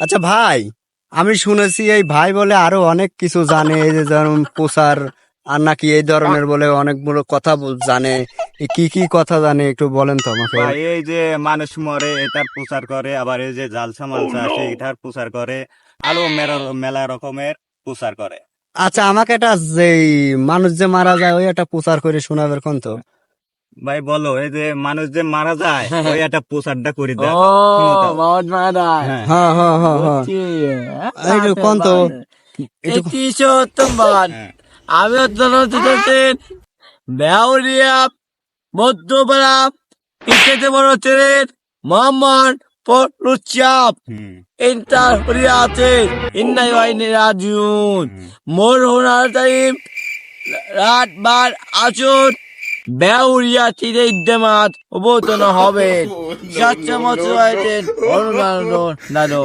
আচ্ছা ভাই, আমি শুনেছি এই ভাই বলে আরো অনেক কিছু জানে, এই যে যেমন প্রচার আর নাকি এই ধরনের বলে অনেকগুলো কথা জানে। কি কি কথা জানে একটু বলেন তো আমাকে। ভাই এই যে মানুষ মরে এটার প্রচার করে, আবার এই যে জালসা মালসা আসে এটার প্রচার করে, আরো মেলা মেলা রকমের প্রচার করে। আচ্ছা আমাকে একটা যে মানুষ যে মারা যায় ওই একটা প্রচার করে শোনাবেন কোন তো। ভাই বলো, এই যে মানুষ যে মারা যায় ওই একটা প্রচারটা করে ও দেয়, শুনো তো। বহুত মারায় হ্যাঁ হ্যাঁ হ্যাঁ হ্যাঁ হ্যাঁ, বুঝছি এইটু কোন তো একটু। 31 হ্যাঁ আমি হচ্ছেন বেউরিয়া মধ্যপাড়া ইত্যাদি বড় ছেলের মোহাম্মদ ফরুচাপ হুম ইন্টার হরিয়াতে ইন্নাই ওয়াইনে রাজুন হুম। মোর হোনার টাইম রাত বার আসুন বেউরিয়া তীরে ইদ্যমাত অবতন হবে সাতটা মতো আইতেন অনুদান দাদো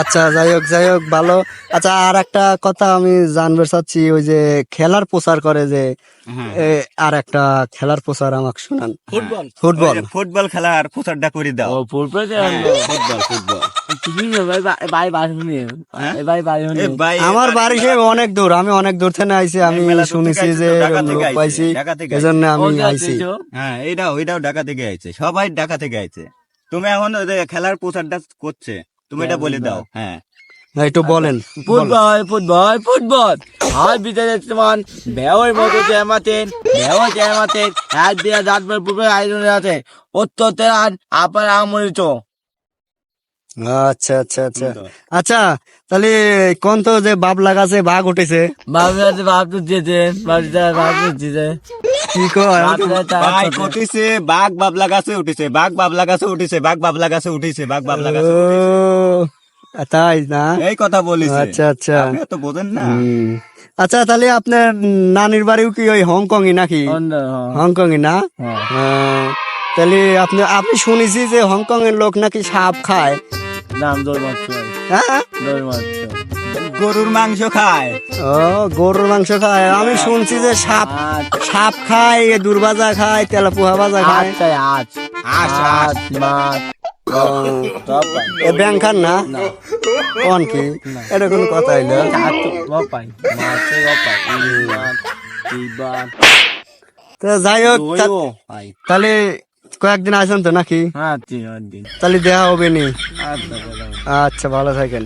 আচ্ছা যাই হোক ভালো। আচ্ছা আর একটা কথা আমি জানতে চাচ্ছি, ওই যে খেলার প্রচার করে যে হ্যাঁ আর একটা খেলার প্রচার আমাকে শোনান। Football football. ওই যে ফুটবল খেলার প্রচারটা করে দাও। ও ফুটবল হ্যাঁ, ফুটবল ফুটবল ভাই বাড়ি শুনি হ্যাঁ? ভাই বাড়ি শুনি এ ভাই আমার বাড়ি সে অনেক দূর, আমি অনেক দূর থেকে আইছি, আমি মেলা দূর থেকে শুনেছি আইছে যে তো, ঢাকা এরকম থেকে লোক আইছে, পাইছি, ঢাকা থেকে আইছে। এজন্য আমি আইছি। হ্যাঁ ওইটাও ঢাকা থেকে আইছে, সবাই ঢাকা থেকে আইছে। তুমি এখন ওই যে খেলার প্রচারটা করছে, তুমি এটা বলে দাও। হ্যাঁ একটু বলেন। ফুটবল আর বিদায় তোমার বেওর মতো জ্যামাতেন এক দিয়া দাঁতবার পূর্বে আয়োজনে আছে অত্যতের আপার আমরিত আচ্ছা আচ্ছা আচ্ছা আচ্ছা, তাহলে কোন তো যে বাবলা গাছে বাঘ উঠেছে বাবু আছে বাপ তো দিয়েছেন বাপ তো দিয়েছে কি কয়? ভাই কটিছে বাঘ বাবলা গাছে উঠেছে, বাঘ বাবলা গাছে উঠেছে, বাঘ বাবলা গাছে উঠেছে, বাঘ বাবলা গাছে উঠেছে। ও, তাই না? এই কথা বলিছে। আচ্ছা আচ্ছা। আপনি তো বোঝেন না। হুম। আচ্ছা তাহলে আপনার নানির বাড়িও কি ওই হংকংই নাকি? হংকংই না? তাহলে আপনি শুনেছি যে হংকং এর লোক নাকি সাপ খায়। নাম দৌড় হ্যাঁ, গরুর মাংস খায়। ও গরুর মাংস খায়। আমি শুনছি যে সাপ খায়, দুর্বাজা খায়, তেলাপুয়া ভাজা খায়। মাছ এ ব্যাং খান না কোন কি? এটা কোনো কথা হইলো? তো যাই হোক, তাহলে কয়েকদিন আসেন তো নাকি? তাহলে দেখা হবে নি। আচ্ছা ভালো থাকেন।